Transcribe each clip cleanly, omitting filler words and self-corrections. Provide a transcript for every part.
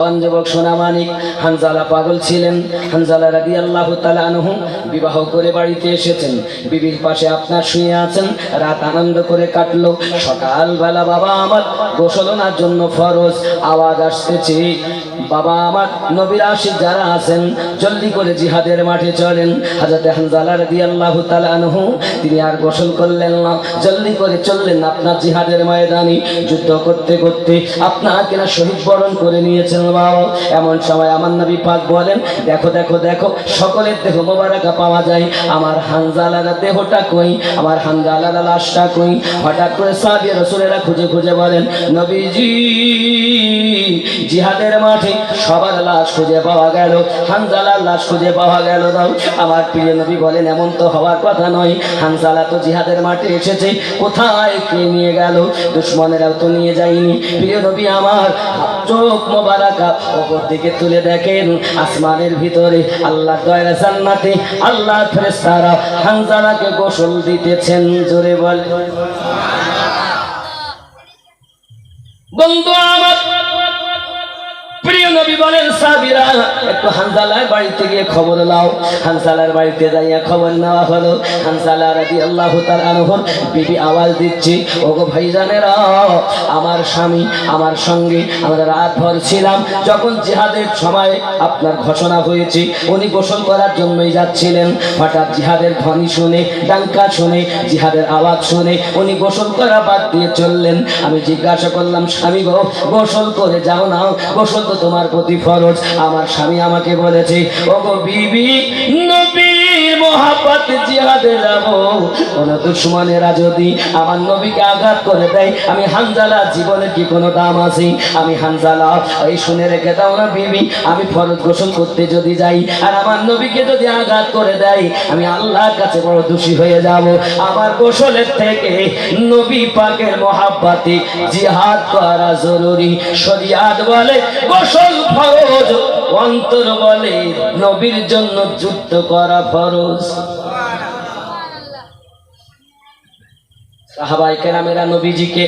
যুবক সোনামানিক হানজালা পাগল ছিলেন। হানজালা রাদিয়াল্লাহু তাআলা আনহু বিবাহ করে বাড়িতে এসেছেন, বিবির পাশে আপনার শুয়ে আছেন। রাত আনন্দ করে কাটলো। সকালবেলা বাবা আমার গোসলনার জন্য ফরজ আওয়াজ আসতেছে, বাবা আমার নবীর আশিক যারা আছেন জলদি করে জিহাদের মাঠে চলেন। হযরত হানজালা রাদিয়াল্লাহু তাআলা আনহু তিনি আর গোসল করলেন না, জলদি করে চললেন আপনার জিহাদের ময়দানে। যুদ্ধ করতে করতে আপনাকে না শহীদ বরণ করে নিয়েছেন বাবা। এমন সময় আমার নবী পাক বলেন, দেখো দেখো দেখো, সকলের দেহ মোবারকা পাওয়া যায়, আমার হানজালার দেহটা কই, আমার হানজালার লাশটা কই। হঠাৎ করে সাহাবী রাসূলেরা খুঁজে খুঁজে বলেন, নবীজি জিহাদের মাঠে সবার লাশ খুঁজে পাওয়া গেল, হানজালার লাশ খুঁজে পাওয়া গেল না। আমার প্রিয় নবী বলেন, এমন তো হওয়ার কথা নয়, হানজালা তো জিহাদের মাঠে এসেছে, কোথায় কে নিয়ে গেল? দুশমনেরাও তো নিয়ে যায়নি। প্রিয় নবী আমার চোখ মোবারকা ওপর দিকে তুলে দেখেন, আসমানের ভিতরে আল্লাহর দয়ার জান্নাতে আল্লাহর ফেরেশতারা হানজালাকে গোসল দিতেছেন। জোরে বল বন্ধু আমার। প্রিয় নবী বলেন, সাহাবীরা একটু হানজালার বাড়িতে গিয়ে খবর নাও। হানজালার বাড়িতে যাইয়া খবর নেওয়া হলো। হানজালা রাদিয়াল্লাহু তাআলা আনহুর বিবি আওয়াজ দিচ্ছে, ওগো ভাইজানেরা, আমার স্বামী আমার সঙ্গে আমরা রাত ভর ছিলাম, যখন জিহাদের সময় আপনার ঘোষণা হয়েছে উনি গোসল করার জন্যই যাচ্ছিলেন। হঠাৎ জিহাদের ধ্বনি শুনে, ডাঙ্কা শুনে, জিহাদের আওয়াজ শুনে উনি গোসল করা বাদ দিয়ে চললেন। আমি জিজ্ঞাসা করলাম, স্বামী গো, গোসল করে যাও না, গোসল তো তোমার প্রতি ফরজ। আমার স্বামী আমাকে বলেছে, ওগো বিবি, নবীর মহব্বত জিহাদে যাব, কোন দুশমনেরা যদি আমার নবীকে আঘাত করে দেয়, আমি হানজালা জীবনের কি কোনো দাম আছে? আমি হানজালা, এই শুনে রেখে দাও না বিবি, আমি ফরজ গোসল করতে যদি যাই আর আমার নবীকে যদি আঘাত করে দেয়, আমি আল্লাহর কাছে বড় দোষী হয়ে যাব। আমার গোসলের থেকে নবী পাকের মহব্বতে জিহাদ করা জরুরি। শরীয়ত বলে গোসল ফরজ, অন্তর বলে নবীর জন্য যুদ্ধ করা ফরজ। সাহাবায়ে কেরামেরা নবীজিকে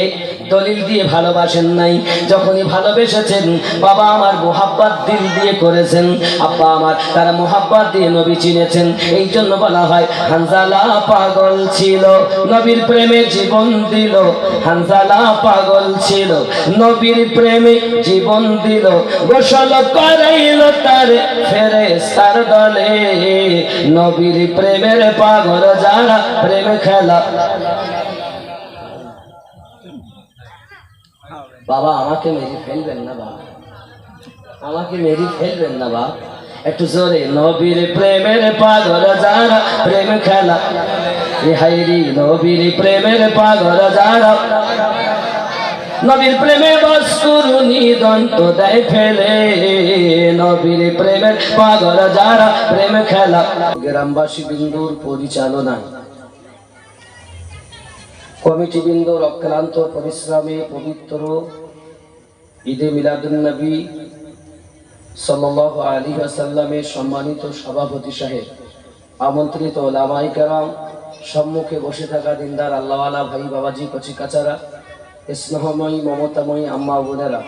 দলিল দিয়ে ভালোবাসেন নাই, যখনই ভালোবেসেছেন বাবা আমার মোহাব্বত দিল দিয়ে করেছেন, আব্বা আমার তারা মোহাব্বত দিয়ে নবী চিনেছেন। এই জন্য বলা হয় হানজালা পাগল ছিল, নবীর প্রেমে জীবন দিল। হানজালা পাগল ছিল, নবীর প্রেমে জীবন দিল। গোসল করাইল তার ফেরেশতার দলে, নবীর প্রেমের পাগল যারা প্রেম খেলা। বাবা আমাকে মেরে ফেলবেন না, বাবা আমাকে মেরে ফেলবেন না, বাবা একটু জোরে। নবীর প্রেমের পাগল যারা প্রেম খেলা, হাইরি নবীর প্রেমের পাগল যারা, নবীর প্রেমে বাস করুনি দন্ত দেয় ফেলে, নবীর প্রেমের পাগল যারা প্রেম খেলা। গ্রামবাসী বিন্দুর পরিচালনায় কমিটি বিন্দুর অক্লান্ত পরিশ্রমে পবিত্র ঈদে মিলাদুন নবী সাল্লাল্লাহু আলাইহি ওয়াসাল্লামের সম্মানিত সভাপতি সাহেব, আমন্ত্রিত ওলামায়ে কেরাম, সম্মুখে বসে থাকা দিনদার আল্লাহওয়ালা ভাই বাবাজি, কচি কাচারা, স্নেহময়ী মমতাময়ী আম্মা বোনেরা,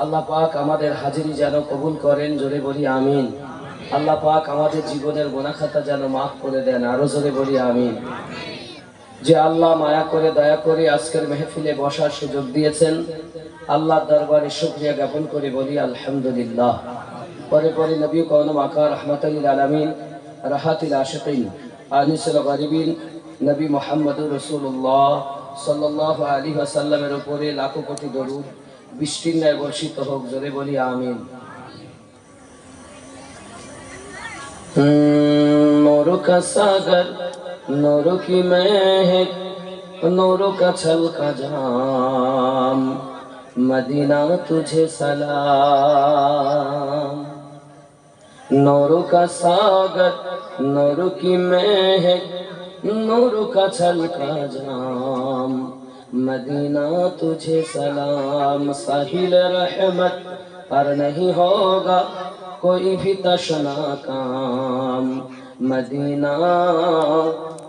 আল্লাহ পাক আমাদের হাজিরি যেন কবুল করেন। জোরে বলি আমিন। আল্লাহ পাক আমাদের জীবনের গুনাহ খাতা যেন মাফ করে দেন, আরো জোরে বলি আমিন। যে আল্লাহ মায়া করে দয়া করে আজকের মেহফিলে বসার সুযোগ দিয়েছেন, আল্লাহর দরবারে শুকরিয়া জ্ঞাপন করে বলি আলহামদুলিল্লাহ। পরে পরে নবী কওম আকা রাহমাতুল লিল আলামিন, রাহাতুল আশিকিন, আনিসুল গরিবিন, নবী মুহাম্মদুর রাসূলুল্লাহ সাল্লাল্লাহু আলাইহি ওয়াসাল্লামের উপরে লাখো কোটি দরুদ বৃষ্টির ন্যায় বর্ষিত হোক। জোরে বলি আমিন। নূর কা সাগর, नूर की महक, नूर का छलका जाम, मदीना तुझे सलाम। नूर का सागर, नूर की महक, नूर का छलका जाम, मदीना तुझे सलाम। साहिल रहमत पर नहीं होगा कोई भी तशना काम, मदीना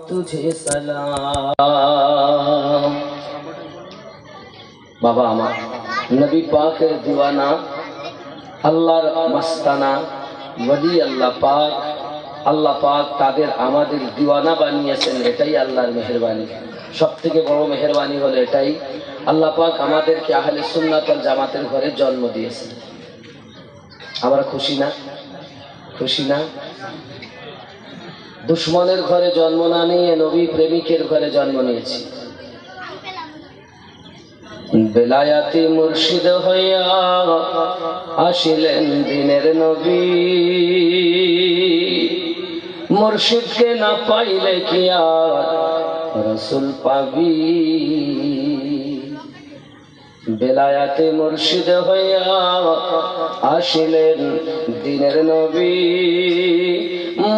तुझे सलाम। बाबा আমার নবী পাকের দিওয়ানা আল্লাহর মাস্তানা ওয়ালি আল্লাহ পাক তাদের আমাদের দিওয়ানা বানিয়েছেন, এটাই আল্লাহর মেহেরবানি। সব থেকে বড় মেহেরবানি হলো এটাই, আল্লাহ পাক আমাদেরকে আহলে সুন্নাত ওয়াল জামাতের ঘরে জন্ম দিয়েছেন। আমরা খুশি না? খুশি না? দুশ্মনের ঘরে জন্ম না নিয়ে নবী প্রেমিকের ঘরে জন্ম নিয়েছি। বেলায়াতি মুর্শিদ হইয়া আসিলেন দিনের নবী, মুর্শিদকে না পাইলে কি আর রাসূল পাবি। বেলায়াতি মুর্শিদ হইয়া আসিলেন দিনের নবী,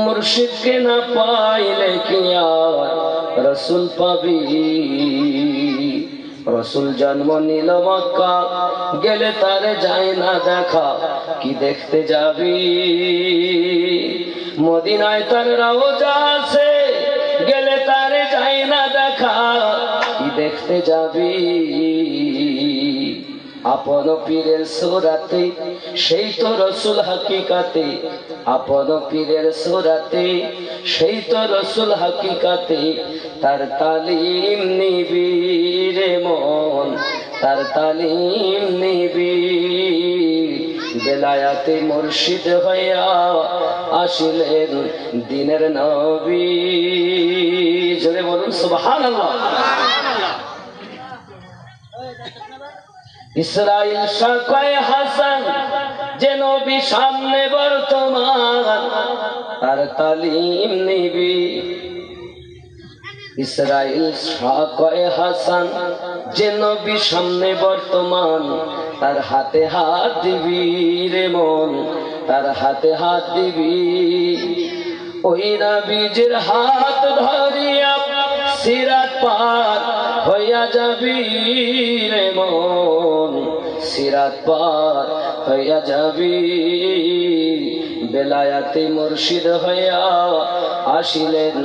মুর্শিদকে না পাইলে কি আর রাসূল পাবি। রসুল জন্ম নিল মক্কা, গেলে তারে যায় না দেখা, কি দেখতে যাবি। মদিনায় তার রওজা আছে, গেলে তারে যায় না দেখা, কি দেখতে যাবি। আপন পীরের সুরাতে সেই তো রসুল হাকিকাতে, আপন পীরের সুরাতে সেই তো রসুল হাকিকাতে। তার তালিম নিবি রে মন, তার তালিম নিবি। বেলায়াতে মুর্শিদ হইয়া আসিলেন দিনের নবী। জোরে বলুন সুবহানাল্লাহ। ইসরাইল শাকায় হাসান যে নবী সামনে বর্তমান, তার তালিম নিবি। ইসরাইল শাকায় হাসান যে নবী সামনে বর্তমান, তার হাতে হাত দিবি রে মন, তার হাতে হাত দিবি। ওই নবীজির হাত ধরিয়া সিরাত পার হইয়া যাবি রে মন, সিরাত পার হইয়া যাবি। বেলায়াতে মুর্শিদ হইয়া আসিলেন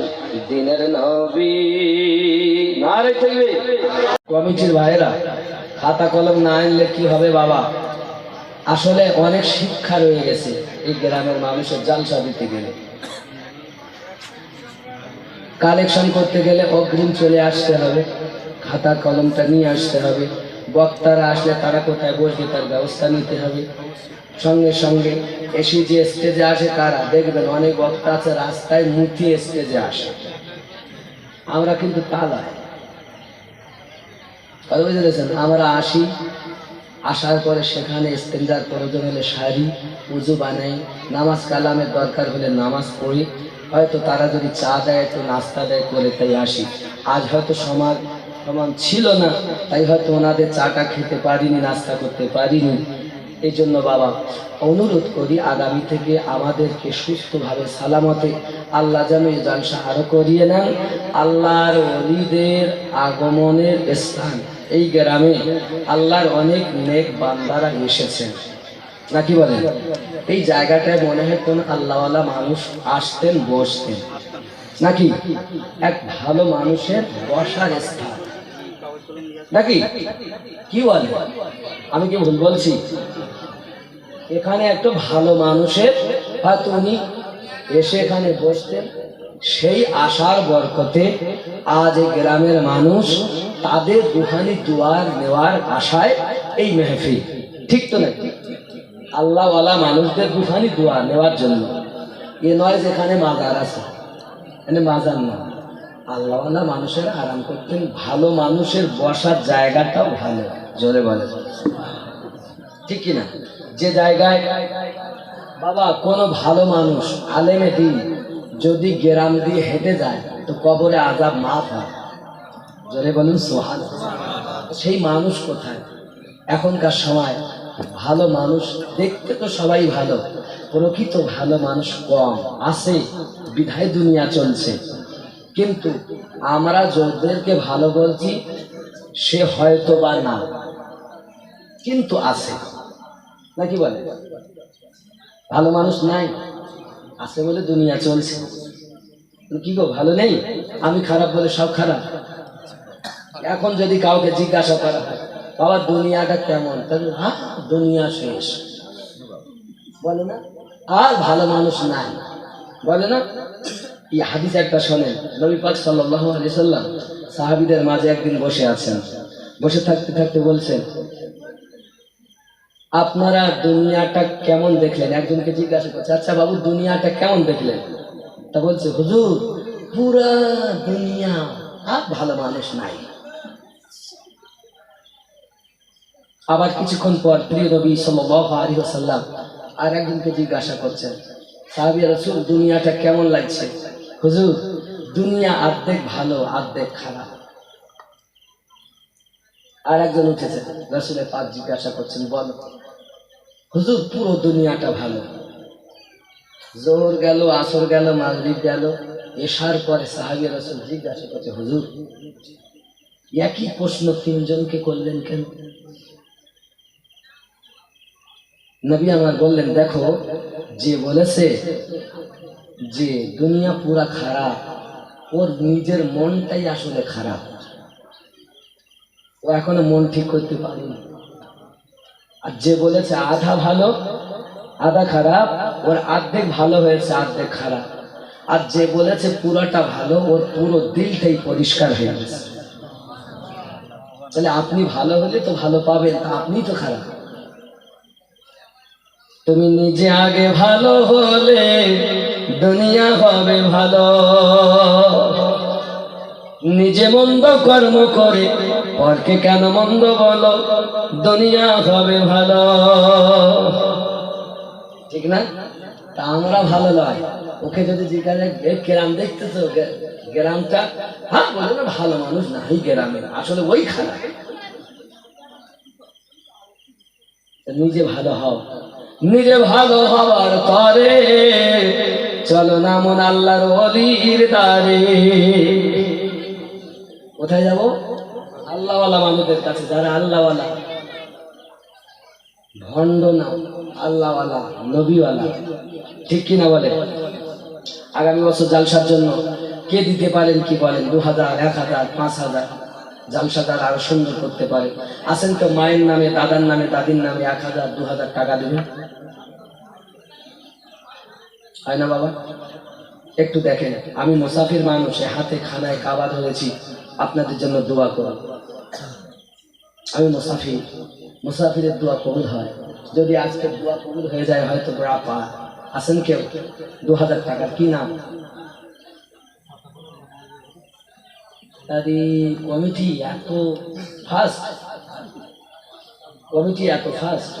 দিনের নবী। নারে তাকবীর। কমিটির ভাইরা, খাতা কলম না আনলে কি হবে বাবা? আসলে অনেক শিক্ষা রয়ে গেছে এই গ্রামের মানুষের জালসা দিতে গেলে, কালেকশন করতে গেলে অগ্রিম চলে আসতে হবে, খাতা কলমটা নিয়ে আসতে হবে। বক্তারা আসলে তারা কোথায় বসবে তার ব্যবস্থা নিতে হবে। সঙ্গে সঙ্গে এসে যে স্টেজে আসে তারা দেখবেন অনেক বক্তা আছে রাস্তায় মুতিয়ে স্টেজে আসে। আমরা কিন্তু তা নয়, বুঝতে পেরেছেন? আমরা আসি, আসার পরে সেখানে ইস্তেঞ্জার প্রয়োজন হলে শাড়ি উজু বানাই, নামাজ কালামের দরকার হলে নামাজ পড়ি, হয়তো তারা যদি চা দেয় একটু নাস্তা দেয় করে তাই আসি। আজ হয়তো সমান ছিল না, তাই হয়তো ওনাদের চাটা খেতে পারিনি, নাস্তা করতে পারিনি। এই জন্য বাবা অনুরোধ করি আগামী থেকে আমাদেরকে সুস্থভাবে সালামতে আল্লাহ যেন এই জলসা আরো করিয়ে নেন। আল্লাহর ওলিদের আগমনের স্থান এই গ্রামে, আল্লাহর অনেক নেক বান্দারা এসেছেন, নাকি বলেন? এই জায়গাটায় মনে হয় কোন আল্লাহওয়ালা মানুষ আসতেন, বসতেন, নাকি? এক ভালো মানুষের বসার স্থান, নাকি? কি বলে? আমি কি ভুল বলছি? এখানে একটা ভালো মানুষের হয়তো উনি এসে এখানে বসতেন, সেই আশার বরকতে আজ এই গ্রামের মানুষ তাদের রুহানি দুয়ার নেওয়ার আশায় এই মেহফিল, ঠিক তো নাকি? আল্লাহওয়ালা মানুষদের রুহানি দোয়া নেওয়ার জন্য। এ নয় যেখানে মাজার আছে, এখানে মাজার না, আল্লাহওয়ালা মানুষের আরাম করতেন, ভালো মানুষের বসার জায়গাটাও ভালো। জোরে বলে ঠিক কিনা? যে জায়গায় বাবা কোনো ভালো মানুষ আলেমে দিন যদি গ্রাম দিয়ে হেঁটে যায় তো কবরে আযাব মাফ হয়। জোরে বলুন সুবহানাল্লাহ। সেই মানুষ কোথায়? এখনকার সময় ভালো মানুষ দেখতে তো সবাই ভালো, প্রকৃত ভালো মানুষ কম আছে, বিধায় দুনিয়া চলছে। কিন্তু আমরা যাদেরকে ভালো বলছি সে হয়তো বা না, কিন্তু আছে, নাকি বলে? ভালো মানুষ নাই, আছে বলে দুনিয়া চলছে। কি গো, ভালো নেই? আমি খারাপ বলে সব খারাপ? এখন যদি কাউকে জিজ্ঞাসা করা হয় বাবা দুনিয়াটা কেমন, তাহলে হ্যাঁ দুনিয়া শেষ, বলে না, আর ভালো মানুষ নাই, বলে না। এই হাদিস একটা শোনেন, নবী পাক সাল্লাল্লাহু আলাইহি সাল্লাম সাহাবীদের মাঝে একদিন বসে আছেন, বসে থাকতে থাকতে বলছেন, আপনারা দুনিয়াটা কেমন দেখলেন? একজনকে জিজ্ঞাসা করছে, আচ্ছা বাবু দুনিয়াটা কেমন দেখলেন? তা বলছে, হুজুর পুরা দুনিয়া, আর ভালো মানুষ নাই। আবার কিছুক্ষণ পর প্রিয় নবী সাল্লাল্লাহু আলাইহি ওয়াসাল্লাম আর একজনকে জিজ্ঞাসা করছেন, সাহাবী রাসূল দুনিয়াটা কেমন লাগছে? হুজুর দুনিয়া অর্ধেক ভালো অর্ধেক খারাপ। আর একজন উঠেছেন, রাসূলের পাক জিজ্ঞাসা করছেন, বলো। হুজুর পুরো দুনিয়াটা ভালো। জোহর গেল, আসর গেল, মাগরিব গেল, এশার পরে সাহাবী রাসূল জিজ্ঞাসা করছে, হুজুর একই প্রশ্ন তিনজনকে করলেন কেন? নবী আমার বললেন, দেখো যে বলেছে যে দুনিয়া পুরা খারাপ, ওর নিজের মনটাই আসলে খারাপ, ও এখনো মন ঠিক করতে পারেনি। আর যে বলেছে আধা ভালো আধা খারাপ, ওর অর্ধেক ভালো হয়েছে অর্ধেক খারাপ। আর যে বলেছে পুরাটা ভালো, ওর পুরো দিলটাই পরিষ্কার হয়ে গেছে। তাহলে আপনি ভালো হলে তো ভালো পাবেন, আপনি তো খারাপ। তুমি নিজে আগে ভালো হলে দুনিয়া হবে ভালো, নিজে মন্দ কর্ম করে পরকে কেন মন্দ বলো, দুনিয়া হবে ভালো। ঠিক না? তা আমরা ভালো নয়, ওকে যদি জিজ্ঞাসা গ্রাম দেখতেছো গ্রামটা, হ্যাঁ বলে না ভালো মানুষ না, এই গ্রামে আসলে ওই খারাপ। নিজে ভালো হও, নিজে ভালো হওয়ার পরে চলো না মন আল্লাহর ওলির দ্বারে। কোথায় যাব? আল্লাহওয়ালা মানুষদের কাছে, যারা আল্লাহওয়ালা, ভণ্ড না, আল্লাহওয়ালা নবীওয়ালা। ঠিক কিনা বলে? আগামী বছর জালসার জন্য কে দিতে পারেন কি বলেন? 2000, 1000, 5000 জালসাদার আরো সুন্দর করতে পারে। আছেন তো মায়ের নামে, দাদার নামে, দাদির নামে 1000, 2000 টাকা দেবেন, হয় না বাবা? একটু দেখেন, আমি মুসাফির মানুষ, হাতে খানায় কাবা ধরেছি, আপনাদের জন্য দোয়া করব। আমি মুসাফির, মুসাফিরের দোয়া কবুল হয়। যদি আজকে দোয়া কবুল হয়ে যায় হয়তো বড় পা। আছেন কেউ? 2000 টাকা। কি নাম? কমিটি এত ফাস্ট, কমিটি এত ফাস্ট।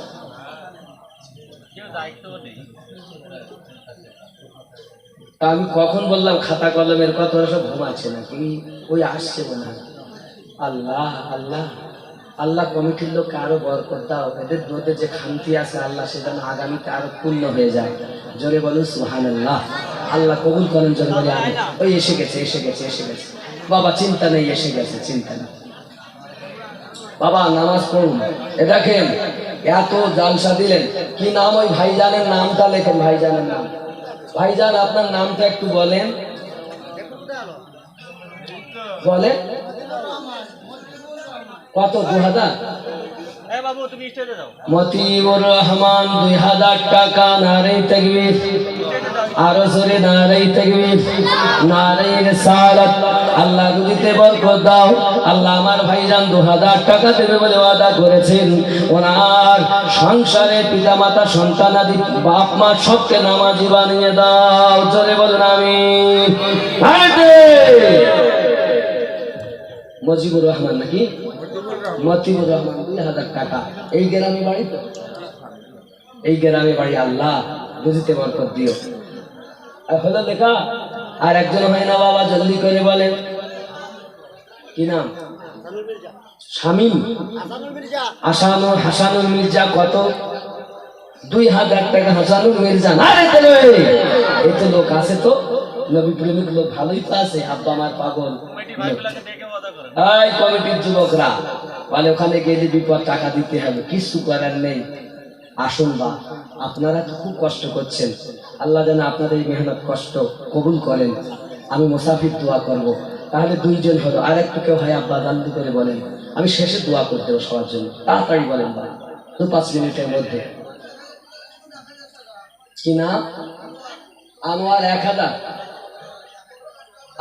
আমি কখন বললাম খাতা কলমের কথা, ওরা সব ঘুমাচ্ছে নাকি? ওই আসছে মনে হয়। আল্লাহ আল্লাহ আল্লাহ কমিটির লোককে আরো বরকত দাও, এদের মধ্যে যে খান্তি আছে আল্লাহ সে যেন আগামীতে আরো পূর্ণ হয়ে যায়। জোরে বলুন সুবহানাল্লাহ। আল্লাহ কবুল করেন, জোরে বলে আমিন। ওই এসে গেছে, এসে গেছে, এসে গেছে বাবা, চিন্তা নেই, এসে গেছে, চিন্তা নেই বাবা। নামাজ পড়ুন। এ দেখেন এত জালসা দিলেন, কি নাম? ওই ভাইজানের নামটা লেখেন, ভাইজানের নাম। ভাইজান আপনার নামটা একটু বলেন, বলেন। কত? 2000? মতিউর রহমান 2000 টাকা। নারে তাকবীর, আরো জোরে নারে তাকবীর, নারে রিসালাত। আল্লাহ রুজিতে বরকত দাও। আল্লাহ আমার ভাইজান 2000 টাকা দেবে বলে ওয়াদা করেছেন। ওনার সংসারে পিতামাতা, সন্তানাদি, বাপ মা সবকে নামাজি বানিয়ে দাও। জোরে বলুন আমিন। মজিবুর রহমান নাকি? মতিউর রহমান 2000 টাকা। এই গ্রামে বাড়ি তো, এই গ্রামে বাড়ি। আল্লাহ বুঝিতে বরকত দিও। আর হলো লেখা, আর একজন হয় না বাবা, জলদি করে বলেন কি নাম? শামীম, হাসানুল মির্জা। কত? 2000 টাকা। হাসানুল মির্জা। আরে এই তো লোক আছে তো, নবী প্রেমিক লোক ভালোই তো আছে। আব্বা আমার পাগল। এই কমিটির যুবকরা বলে ওখানে গেলে বিপদ, টাকা দিতে হবে, কিছু করার নেই। আসুন বা, আপনারা তো খুব কষ্ট করছেন, আল্লাহ যেন আপনাদের এই মেহনত কষ্ট কবুল করেন। আমি মুসাফির দোয়া করব। তাহলে 2 জন হলো, আর একটু কেউ হয় আব্বা জানতে করে বলেন, আমি শেষে দোয়া করতে হবে সবার জন্য। তাড়াতাড়ি বলেন বা, 2-5 মিনিটের মধ্যে। কি নাম? আনোয়ার 1000।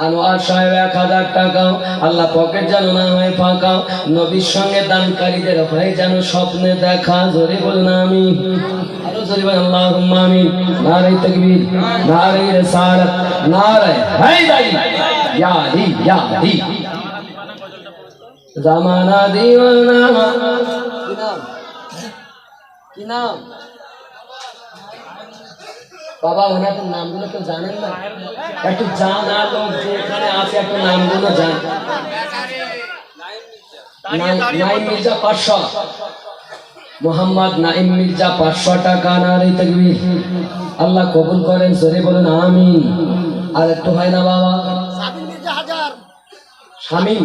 আনোয়ার সাহেব 1000 টাকা। আল্লাহ পকেট যেন না হয় ফাঁকা, নবীর সঙ্গে দানকারীদের হয় যেন স্বপ্নে দেখা। জোরে বলুন আমিন, আরো জোরে বলুন আল্লাহুম্মা আমিন। নারে তাকবীর, নারে রিসালাত, নারে হায়দারি, ইয়া আলী ইয়া আলী। জামানা দিওয়ানা। কি নাম? কি নাম? বাবা ওনাদের নামগুলো তো জানেন না? একটু জানা লোক যেখানে আছে একটু নামগুলো জান। নাইম মির্জা 500, মোহাম্মদ নাইম মির্জা 500 টাকা। নারে তাকবীর। আল্লাহ কবুল করেন, জোরে বলুন আমিন। আর একটু হয় না বাবা? সাবির মির্জা 1000, শামিম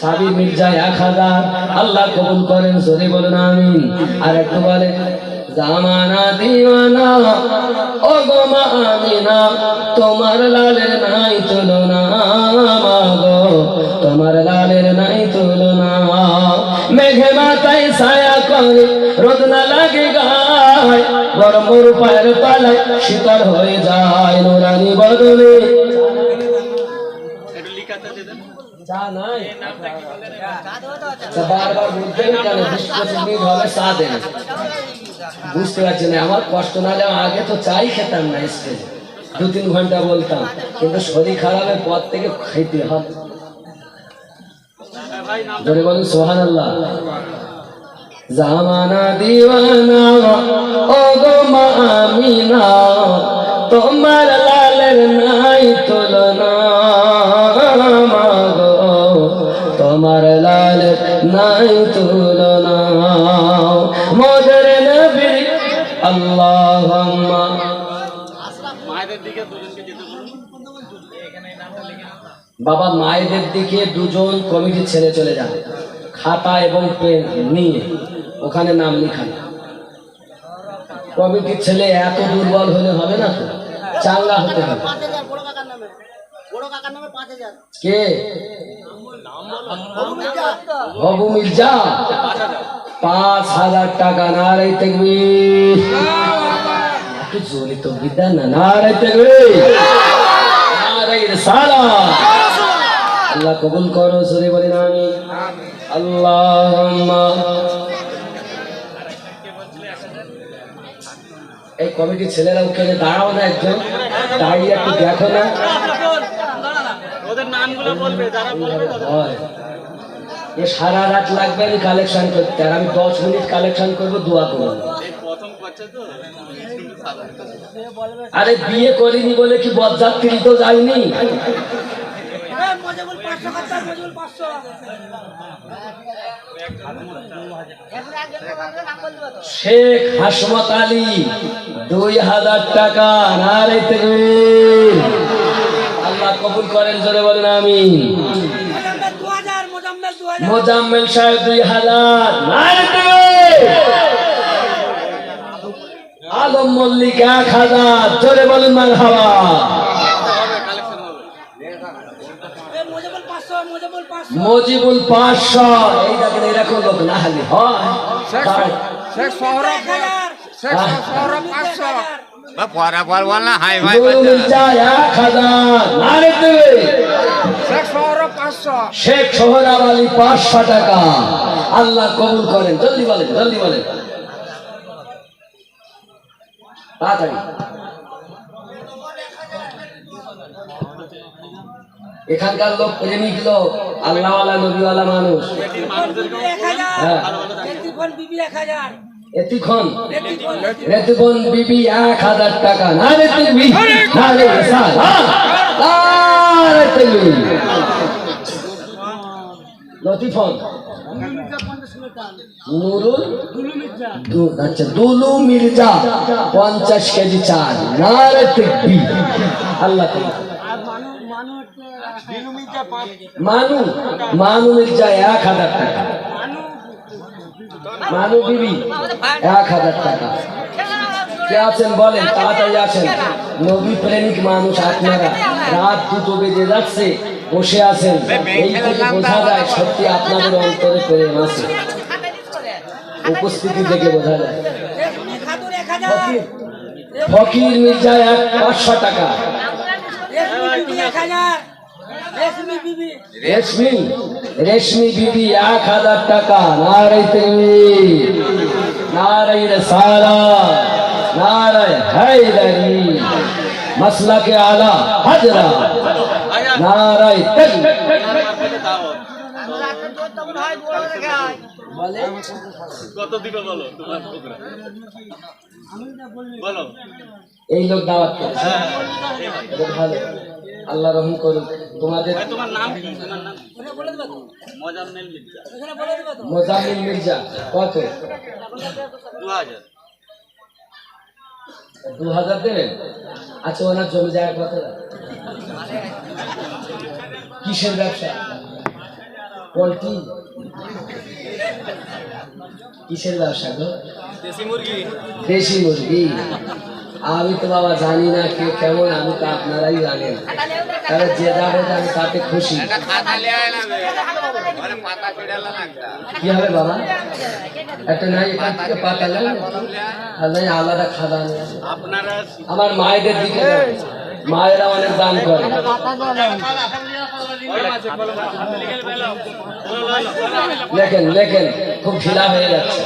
সাবির মির্জা 1000। আল্লাহ কবুল করেন, জোরে বলুন আমিন। আর একটু বলে জামানা দিওয়ানা, ও গো মা আমিনা, তোমার লালের নাই তুলনা, মাগো তোমার লালের নাই তুলনা। মেঘে মাথায় ছায়া করে রোদ না লাগে গায়, গরমর পায়ের তলায় শীতল হয়ে যায় নুরানি বদলে। চা নাই? বারবার বুঝতেন কেন? 20-25 মিনিট হবে চা দেন। বুঝতে পারছি না, আমার কষ্ট না হলে আগে তো চাই খেতাম না, স্টেজে 2-3 ঘন্টা বলতাম, কিন্তু শরীর খারাপের পর থেকে খাইতে হবে। ধরে বলুন সুবহানাল্লাহ। জামানা দিওয়ানা, ও গো মা আমিনা, তোমার লালের নাই তুলনা, মাগো তোমার লালের নাই তুলনা। মোদের নবী আল্লাহুম্মা। বাবা মায়েদের দিকে 2জন কমিটির ছেলে চলে যান, খাতা এবং পেন নিয়ে ওখানে নাম লিখান। কমিটির ছেলে এত দুর্বল হলে হবে না তো, চাঙ্গা হতে হবে। কে? হবু মির্জা 5000 টাকা। নারে তাকবীর। একটু জোরে তো বিদান না। নারে তাকবীর, নারে রিসালাত। আল্লাহ কবুল করো, জোরে বলেন আমিন। আল্লাহুম্মা। এই কমিটির ছেলেরা ওখানে দাঁড়াও না, একজন দাঁড়িয়ে একটু দেখো না। এ সারা রাত লাগবে আমি কালেকশন করতে, আর আমি 10 মিনিট কালেকশন করবো, দোয়া করবো। আরে বিয়ে করিনি বলে কি বরযাত্রী তো যায়নি? শেখ হাসমত আলী 2000 টাকা। নারে তাকবীর। আল্লাহ কবুল করেন, জোরে বলেন আমিন। মোজাম্মেল সাহেব 2000। নারে তাকবীর। আলম মল্লিক 1000, জোরে বলেন মারহাবা। মজিবুল 500। এই দেখেন এরকম লোক না হলে হয়। শেখ সৌরভ 500। পরা বল না, হাই ভাই 1000। নারে তাকবীর। শেখ সৌরভ 500। শেখ সোহরাব আলী 500 টাকা। আল্লাহ কবুল করেন। জলদি বলেন, জলদি বলেন, তাড়াতাড়ি। এখানকার লোক প্রেমিক লোক, আল্লাহওয়ালা নবীওয়ালা মানুষ। এতিখন রেতিবন বিবি 1000 টাকা। নারে তাকবীর, নারে রিসালাত, নারে তাকবীর। লতিফন নুরুল, আচ্ছা দুলু মির্জা 50 কেজি চাল। নারে তাকবীর। আল্লাহ মানু মির্জা 1000 টাকা। মানু বিবি 1000 টাকা। কে আছেন বলেন, তাড়াতাড়ি আসেন। নবী প্রেমিক মানুষ আপনারা, রাত 2 বেজে যাচ্ছে, বসে আছেন। এই থেকে বোঝা যায় সত্যি আপনাদের অন্তরে প্রেম আছে, উপস্থিতি থেকে বোঝা যায়। ফকির মির্জা 500 টাকা। রেশমি বিবি 1000 টাকা। নারায়ে তাকবীর, নারায়ে রিসালাত, নারায়ে হায়দারি, মাসলাকে আলা হাজরা, নারায়ে তাকবীর। কত দিবে বলো তোমার প্রোগ্রাম বলো। এই লোক দাওয়াত করেছে, ভালো, আল্লাহ রহম করুন। তোমাদের তোমার নাম কি? তোমার নাম মোজাম্মেল মির্জা। মোজাম্মেল মির্জা কত? 2000। 2000 দেবেন? আচ্ছা, ওনার জমি জায়গা কত? কিসের ব্যবসা? পোল্ট্রি? কিসের ব্যবসা গো? দেশি মুরগি। দেশি মুরগি? আমি তো বাবা জানি না কে কেমন, আমি তো আপনারাই জানেন। তাহলে যে যাবে আমি তাতে খুশি। কি হবে বাবা? একটা নাই পাতা নাই, আলাদা খাওয়া নেই। আমার মায়েদের দিকে যাবে, মায়েরা অনেক দান করে। লেখেন লেখেন, খুব ঢিলা হয়ে যাচ্ছে।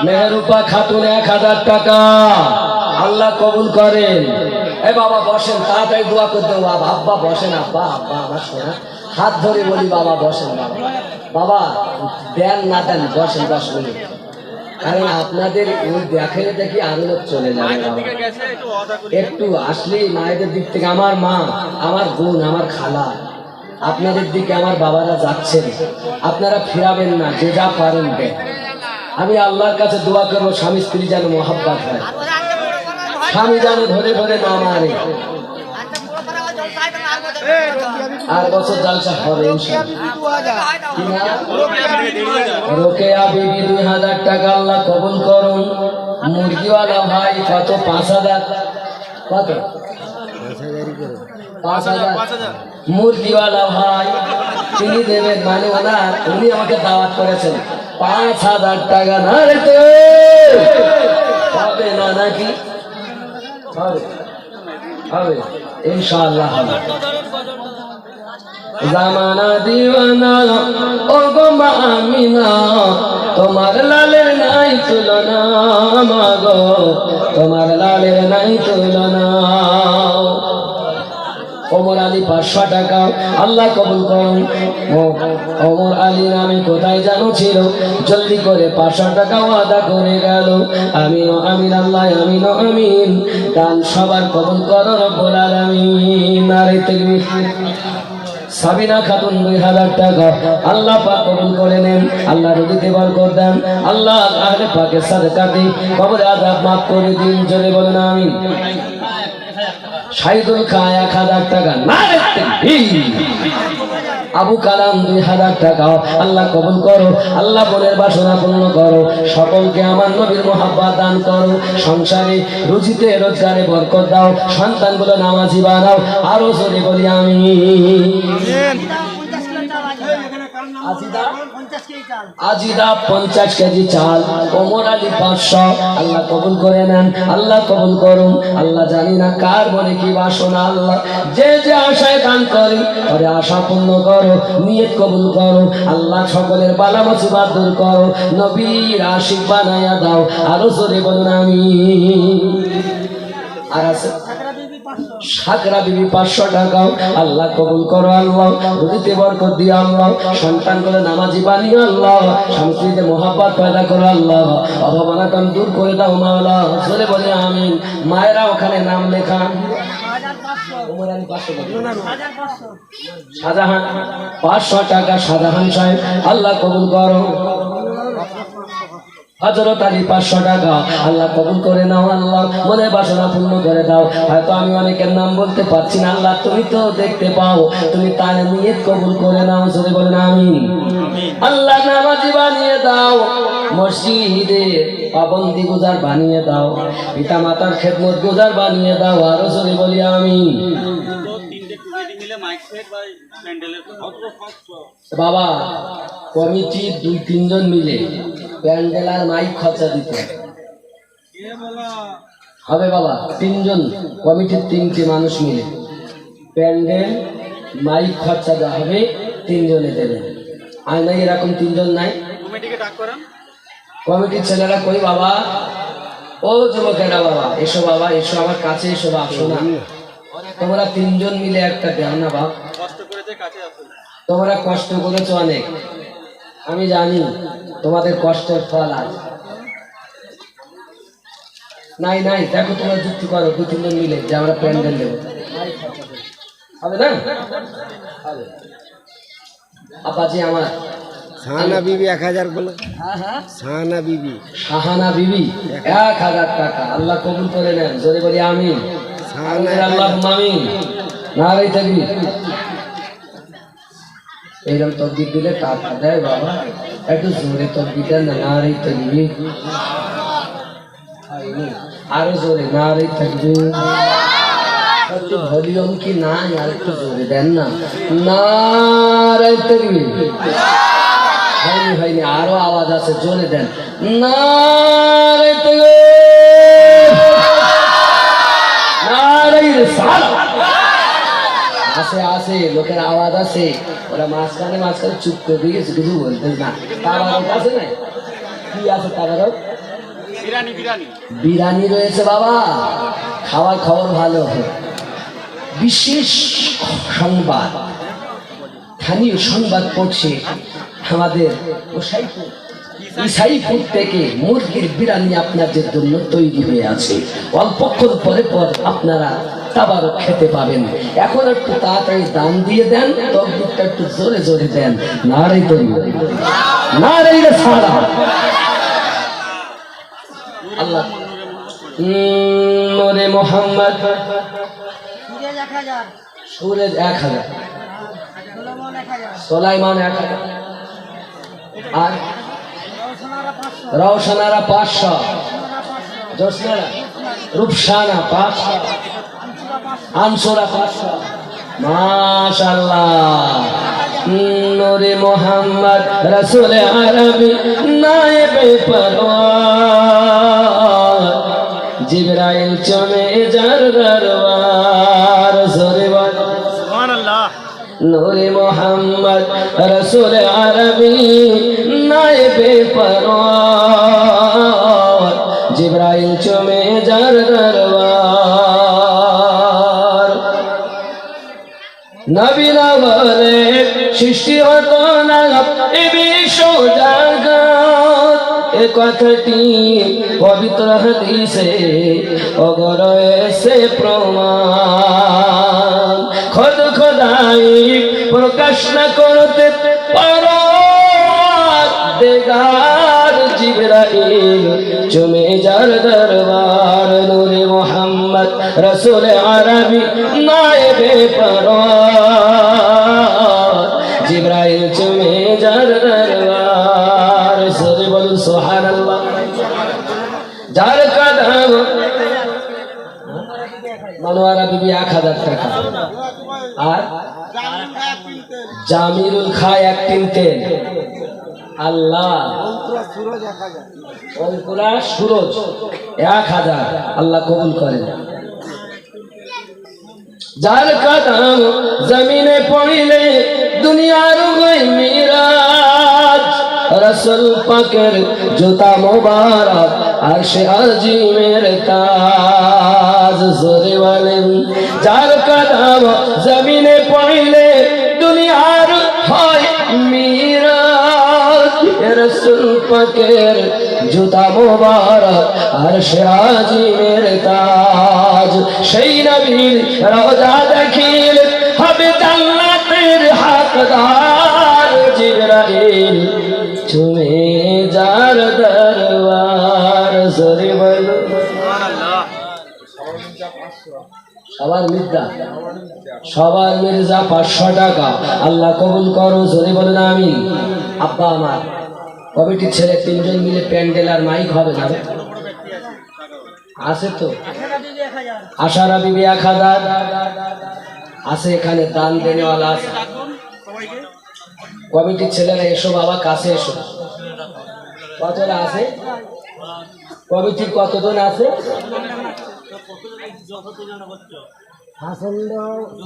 মেহরুপা খাতুন 1000 টাকা। আল্লাহ কবুল করেন। এ বাবা বসেন, তাড়াতাড়ি দোয়া করতে হবে। আব্বা বসেন, আব্বা আব্বা আমার সোনা, হাত ধরে বলি বাবা বসেন। বাবা বাবা দেন না দেন, বসেন 10 মিনিট। কারণ আপনাদের ওই দেখে দেখি আরো লোক চলে যাবে। একটু আসলে মায়েদের দিক থেকে, আমার মা, আমার বোন, আমার খালা, আপনাদের দিকে আমার বাবারা যাচ্ছেন, আপনারা ফিরাবেন না, যে যা পারেন দেন। আমি আল্লাহর কাছে দোয়া করবো স্বামী স্ত্রী যেন মহাব্বত হয়, স্বামী যেন ধরে ধরে না মারে। আর বছর জালসা হবে রোকেয়া বিবি 2000 টাকা। আল্লাহ কবুল করুন। মুরগিওয়ালা ভাই কত? 5000। কত? 5000। মুরগিওয়ালা ভাই তিনি দেবেন, মানে ওনার, উনি আমাকে দাওয়াত করেছেন 5000 টাকা। না রে তো হবে না নাকি? হবে হবে ইনশাআল্লাহ হবে। জামানা দিওয়ানা ও গো মা আমিনা, তোমার লালের নাই তুলনা, মাগো তোমার লালের নাই তুলনা। ওমর আলী 500 টাকা। আল্লাহ কবুল করুন। ওমর আলী নামে কোথায় জানো ছিল, জলদি করে 500 টাকা ওয়াদা করে গেল। আমিও আমিন, আল্লাহ আমিনও আমিন। দান সবার কবুল করো রব্বুল আলামিন। নারে তাকবীর। সাবিনা খাতুন 2000 টাকা। আল্লাহ পাক কবুল করে নেন, আল্লাহ রুজিতে বরকত দেন, আল্লাহ আহলে পাকের সাদকাতে কবরে আযাব মাফ করে দিন। জোরে বলুন আমিন। শাহিদুল খান 1000 টাকা। নারে তাকবীর। আবু কালাম 2000 টাকা। আল্লাহ কবুল করো, আল্লাহ মনের বাসনা পূর্ণ করো, সকলকে আমার নবীর মহাব্বত দান করো, সংসারে রুজিতে রোজগারে বরকত দাও, সন্তানগুলো নামাজি বানাও। আরো জোরে বলি আমিন। আজিদা 50 কেজি চাল। ওমর আলী 500। আল্লাহ কবুল করে নেন, আল্লাহ কবুল করুন। আল্লাহ জানি না কার মনে কি বাসনা, আল্লাহ যে যে আশায় দান করে ওরে আশা পূর্ণ করো, নিয়ত কবুল করো। আল্লাহ সকলের বালা মুসিবত দূর করো, নবীর আশিক বানায়া দাও। আরো জোরে বলুন আমিন। আর আছে সাকরা বিবি 500 টাকা। আল্লাহ কবুল করো, আল্লাহ রুজিতে বরকত দিয়ে, আল্লাহ সন্তান করে নামাজি বানিয়ে, আল্লাহ স্বামীতে মহাব্বত পয়দা করো, আল্লাহ অভাবনাটন দূর করে দাও মাওলা। জোরে বলে আমিন। মায়েরা ওখানে নাম লেখান। শাহজাহান 500 টাকা। শাহজাহান সাহেব আল্লাহ কবুল করো। হযরত আলী 500 টাকা। আল্লাহ কবুল করে নাও, আল্লাহ মনে বাসনা পূর্ণ করে দাও। হয়তো আমি অনেকের নাম বলতে পারছি না, আল্লাহ তুমি তো দেখতে পাও, তুমি তার নিয়ত কবুল করে নাও। জোরে বলেন আমিন। আল্লাহ নামাজি বানিয়ে দাও, মসজিদে পাবন্দি গুজার বানিয়ে দাও, পিতা মাতার খেদমত গুজার বানিয়ে দাও। আরো জোরে বলি আমিন। বাবা কমিটি 2-3 জন মিলে প্যান্ডেল আর মাইক খরচা দিতে হবে বাবা। তিনজন কমিটির 3টে মানুষ মিলে প্যান্ডেল মাইক খরচা দেওয়া হবে, 3জনে দেবেন। আর নাই এরকম 3জন নাই? কমিটিকে ডাক করেন। কমিটির ছেলেরা কই বাবা? ও যুবকেরা বাবা এসো, বাবা এসো আমার কাছে এসো, বাপ শোনা তোমরা 3জন মিলে একটা দেও না বাপ। কষ্ট করে যে কাছে আসো। তোমরা কষ্ট করেছো অনেক, আমি জানি তোমাদের কষ্টের ফল আজ নাই নাই। দেখো তোমরা যুক্তি করো 2-3জন মিলে যে আমরা প্যান্ডেল দেবো, হবে না? হবে। আপাজি আমার শাহানা বিবি 1000 বলো। শাহানা বিবি, শাহানা বিবি 1000 টাকা আল্লাহ কবুল করে নেন, জোরে বলি আমিন। আল্লাহ আমিন। নারে তাকবীর। এইরকম তকবীর দিলে টাকা দেয় বাবা, একটু জোরে তকবীর দেন না। নারে তাকবীর, আরো জোরে নারে তাকবীর। একটু ভলিউম কি নাই, আর একটু জোরে দেন না। নারে তাকবীর। হয়নি হয়নি, আরো আওয়াজ আছে, জোরে দেন। নারে তাকবীর, নারে রিসালাত। আছে আছে লোকের আওয়াজ আছে, ওরা মাঝখানে মাঝখানে চুপ করে দিয়েছে, কিছু বলতে না। তাবারক আছে না? কি আছে তাবারক? বিরানি বিরানি বিরিয়ানি রয়েছে বাবা, খাওয়ার খবর ভালো। বিশেষ সংবাদ, স্থানীয় সংবাদ পড়ছে আমাদের ইসাইপুর থেকে মুরগির বিরিয়ানি আপনাদের জন্য তৈরি হয়ে আছে। অল্পক্ষণ পরে পর আপনারা তাবারক খেতে পাবেন। এখন একটু তাড়াতাড়ি দাম দিয়ে দেন, তকবীরটা একটু জোরে জোরে দেন। নারে তাকবীর, নারে রিসালাত। আল্লাহ নূরে মোহাম্মদ সুরেজ 1000, সোলাইমান 1000, আর রওশনারা 500, জোসনারা রূপসানা 500, আনসুরা 500। মাশাআল্লাহ। নূরে মোহাম্মদ রাসূল আরবি নায়েবে পরওয়ার, জিবরাইল চমে যার দরবার, জোরে বল সুবহানাল্লাহ। নূরে মোহাম্মদ রাসূল আরবি নায়েবে পরওয়ার, জিবরাইল চমে যার দরবার। নবীরা বলে সৃষ্টি হতো না এ বিশ্ব জগৎ, এ কথাটি পবিত্র হাদিসে অগরয়েছে প্রমাণ। খোদ খোদাই প্রকাশ না করতে পারো দেগার, জিবরাইল চমে যার দরবার। নূরে মোহাম্মদ রাসূল আরবি নায়েবে পরওয়ার, জিবরাইল চমে যার দরবার। সরে বলুন সুবহানাল্লাহ। যার কদম মনোয়ারা বিবি 1000 টাকা, আর জামিরুল খায় 1 কিনতেন। আল্লাহ অঙ্কুরা সুরজ 1000, আল্লাহ কবুল করেন। যার কদম জমিনে পড়িলে দুনিয়ার হই মিরাজ, রাসূল পাকের জুতা মোবারক আরশে আজিমের তাজ, জোরে বলেন। যার কদম জমিনে পড়িলে দুনিয়ার হয় মিরাজ, রাসূল পাকের জুতা মোবারক আরশে আজিমের তাজ। সেই নবীর রওজা দেখিলে হবে জান্নাতের হকদার, জিবরাইল চুমে যার দরবার, জোরে বলো সুবহানাল্লাহ। সবার মির্জা, সবার মির্জা 500 টাকা, আল্লাহ কবুল করো, জোরে বলেন আমিন। আব্বা আমার কমিটির ছেলে 3জন মিলে প্যান্ডেল আর মাইক হবে না আছে তো? আশারা বিবি 1000 আছে, এখানে দান দেনেওয়ালা আছে। কমিটির ছেলেরা এসো বাবা, কাছে এসো। কতটা আছে? কমিটির কতজন আছে? হাসন্দ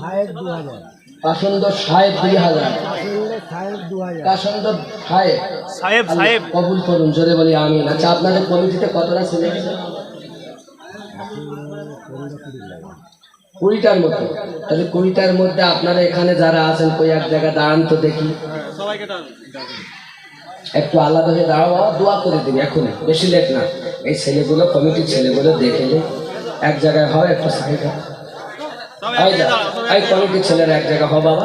সাহেব 2000, কাসন্দ সাহেব 2000, হাসন্দ সাহেব 2000, কাসন্দ সাহেব সাহেব আল্লাহ সাহেব কবুল করুন, জোরে বলি আমিন। আচ্ছা, আপনাদের কমিটিতে কতটা ছেলে আছে? 20টার মতো। তাহলে 20টার মধ্যে আপনারা এখানে যারা আছেন কই এক জায়গায় দাঁড়ান তো দেখি, সবাইকে ডাক একটু আলাদা হয়ে দাঁড়াও, বাবা, দোয়া করে দিবি এখনই, বেশি লেট না। এই ছেলেগুলো কমিটির ছেলেগুলো দেখলে এক জায়গায় হয়, একটু সাইড হয়। সবাই এই কমিটির ছেলেরা এক জায়গায় হয় বাবা।